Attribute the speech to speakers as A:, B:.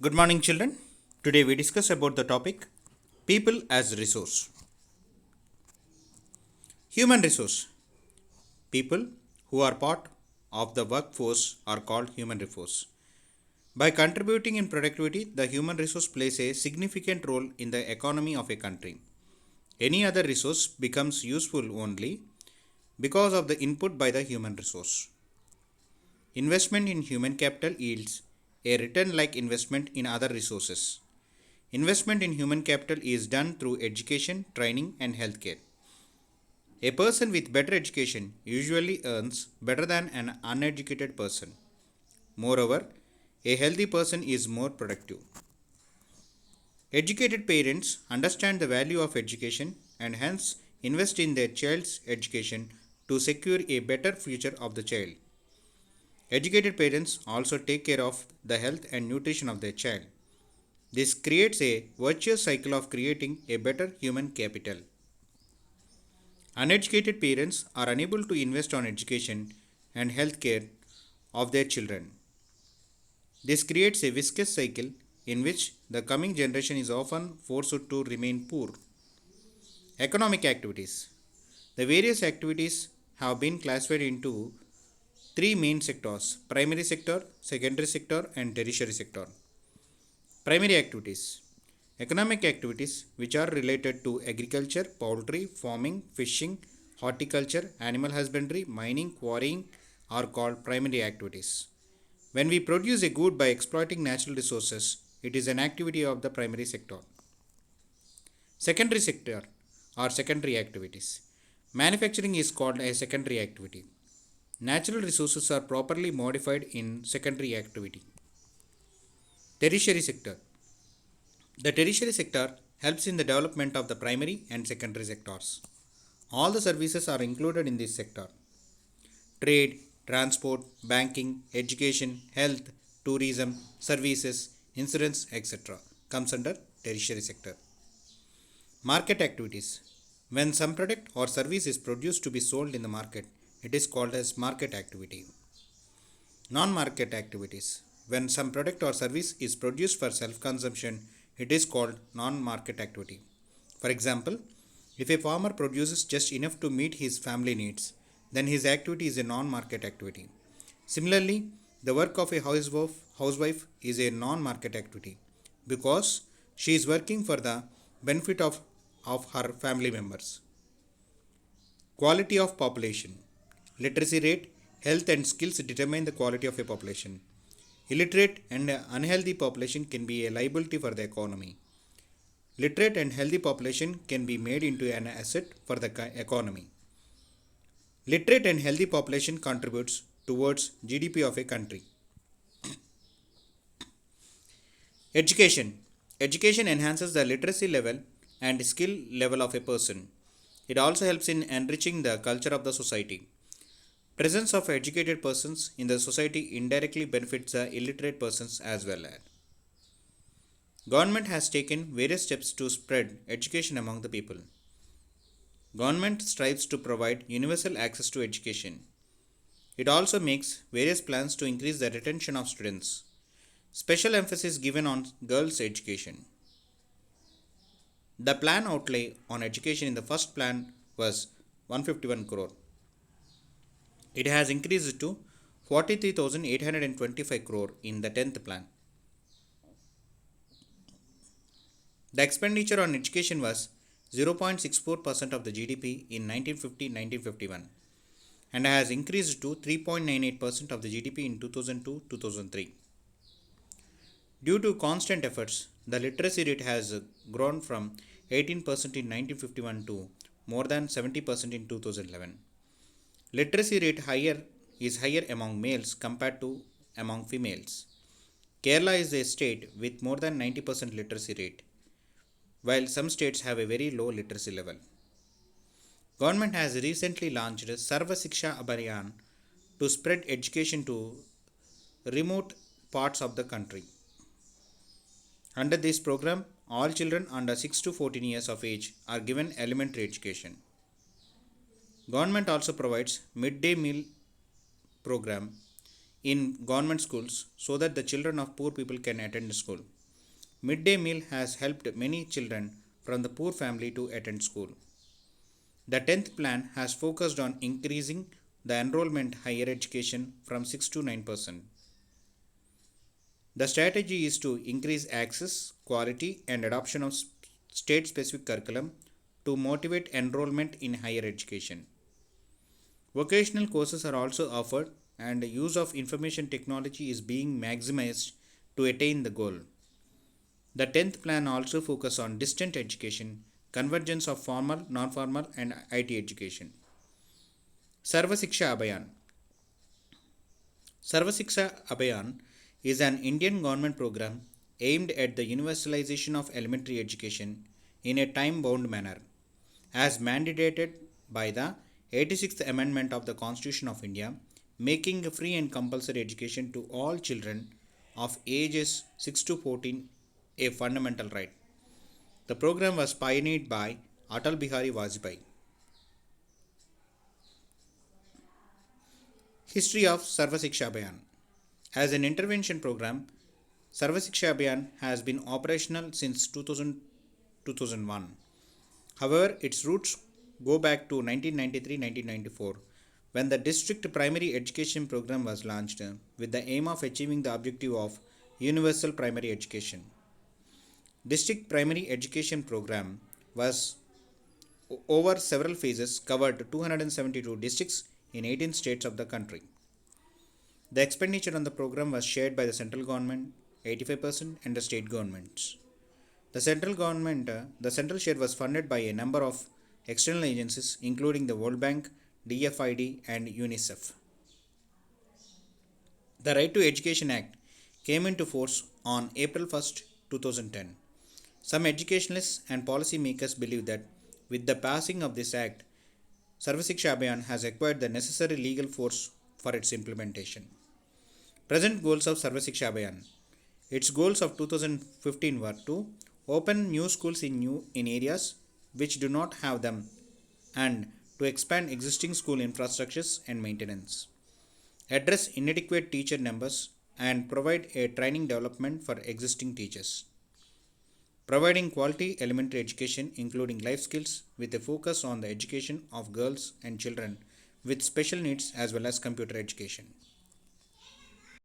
A: Good morning, children. Today we discuss about the topic people as resource. Human resource. People who are part of the workforce are called human resource. By contributing in productivity, the human resource plays a significant role in the economy of a country. Any other resource becomes useful only because of the input by the human resource. Investment in human capital yields a return like investment in other resources. Investment in human capital is done through education, training, and healthcare. A person with better education usually earns better than an uneducated person. Moreover, a healthy person is more productive. Educated parents understand the value of education and hence invest in their child's education to secure a better future of the child. Educated parents also take care of the health and nutrition of their child. This creates a virtuous cycle of creating a better human capital. Uneducated parents are unable to invest on education and healthcare of their children. This creates a vicious cycle in which the coming generation is often forced to remain poor. Economic activities. The various activities have been classified into three main sectors: primary sector, secondary sector, and tertiary sector. Primary activities. Economic activities which are related to agriculture, poultry, farming, fishing, horticulture, animal husbandry, mining, quarrying are called primary activities. When we produce a good by exploiting natural resources, it is an activity of the primary sector. Secondary sector or secondary activities. Manufacturing is called a secondary activity. Natural resources are properly modified in secondary activity. Tertiary sector. The tertiary sector helps in the development of the primary and secondary sectors. All the services are included in this sector. Trade, transport, banking, education, health, tourism, services, insurance, etc. comes under tertiary sector. Market activities. When some product or service is produced to be sold in the market, it is called as market activity. Non-market activities. When some product or service is produced for self-consumption, it is called non-market activity. For example, if a farmer produces just enough to meet his family needs, then his activity is a non-market activity. Similarly, the work of a housewife is a non-market activity because she is working for the benefit of her family members. Quality of population. Literacy rate, health and skills determine the quality of a population. Illiterate and unhealthy population can be a liability for the economy. Literate and healthy population can be made into an asset for the economy. Literate and healthy population contributes towards GDP of a country. Education. Education enhances the literacy level and skill level of a person. It also helps in enriching the culture of the society. Presence of educated persons in the society indirectly benefits the illiterate persons as well. Government has taken various steps to spread education among the people. Government strives to provide universal access to education. It also makes various plans to increase the retention of students. Special emphasis given on girls' education. The plan outlay on education in the first plan was 151 crore. It has increased to 43,825 crore in the 10th plan. The expenditure on education was 0.64% of the GDP in 1950-1951 and has increased to 3.98% of the GDP in 2002-2003. Due to constant efforts, the literacy rate has grown from 18% in 1951 to more than 70% in 2011. Literacy rate is higher among males compared to among females. Kerala is a state with more than 90% literacy rate, while some states have a very low literacy level. Government has recently launched Sarva Shiksha Abhiyan to spread education to remote parts of the country. Under this program, all children under 6 to 14 years of age are given elementary education. Government also provides midday meal program in government schools so that the children of poor people can attend school. Midday meal has helped many children from the poor family to attend school. The 10th plan has focused on increasing the enrollment higher education from 6 to 9%. The strategy is to increase access, quality, and adoption of state specific curriculum to motivate enrollment in higher education. Vocational courses are also offered, and the use of information technology is being maximized to attain the goal. The 10th plan also focuses on distant education, convergence of formal, non formal, and IT education. Sarva Siksha Abhiyan. Sarva Siksha Abhiyan is an Indian government program aimed at the universalization of elementary education in a time bound manner, as mandated by the 86th Amendment of the Constitution of India, making free and compulsory education to all children of ages 6 to 14 a fundamental right. The program was pioneered by Atal Bihari Vajpayee. History of Sarva Siksha Abhiyan. As an intervention program, Sarva Siksha Abhiyan has been operational since 2001. However, its roots go back to 1993-1994 when the district primary education program was launched with the aim of achieving the objective of universal primary education. District primary education program was over several phases covered 272 districts in 18 states of the country. The expenditure on the program was shared by the central government 85% and the state governments. The central share was funded by a number of external agencies including the World Bank, DFID and UNICEF. The Right to Education Act came into force on April 1st, 2010. Some educationalists and policy makers believe that with the passing of this act, Sarva Siksha Abhiyan has acquired the necessary legal force for its implementation. Present goals of Sarva Siksha Abhiyan. Its goals of 2015 were to open new schools in areas which do not have them and to expand existing school infrastructures and maintenance, address inadequate teacher numbers and provide a training development for existing teachers, providing quality elementary education including life skills with a focus on the education of girls and children with special needs as well as computer education.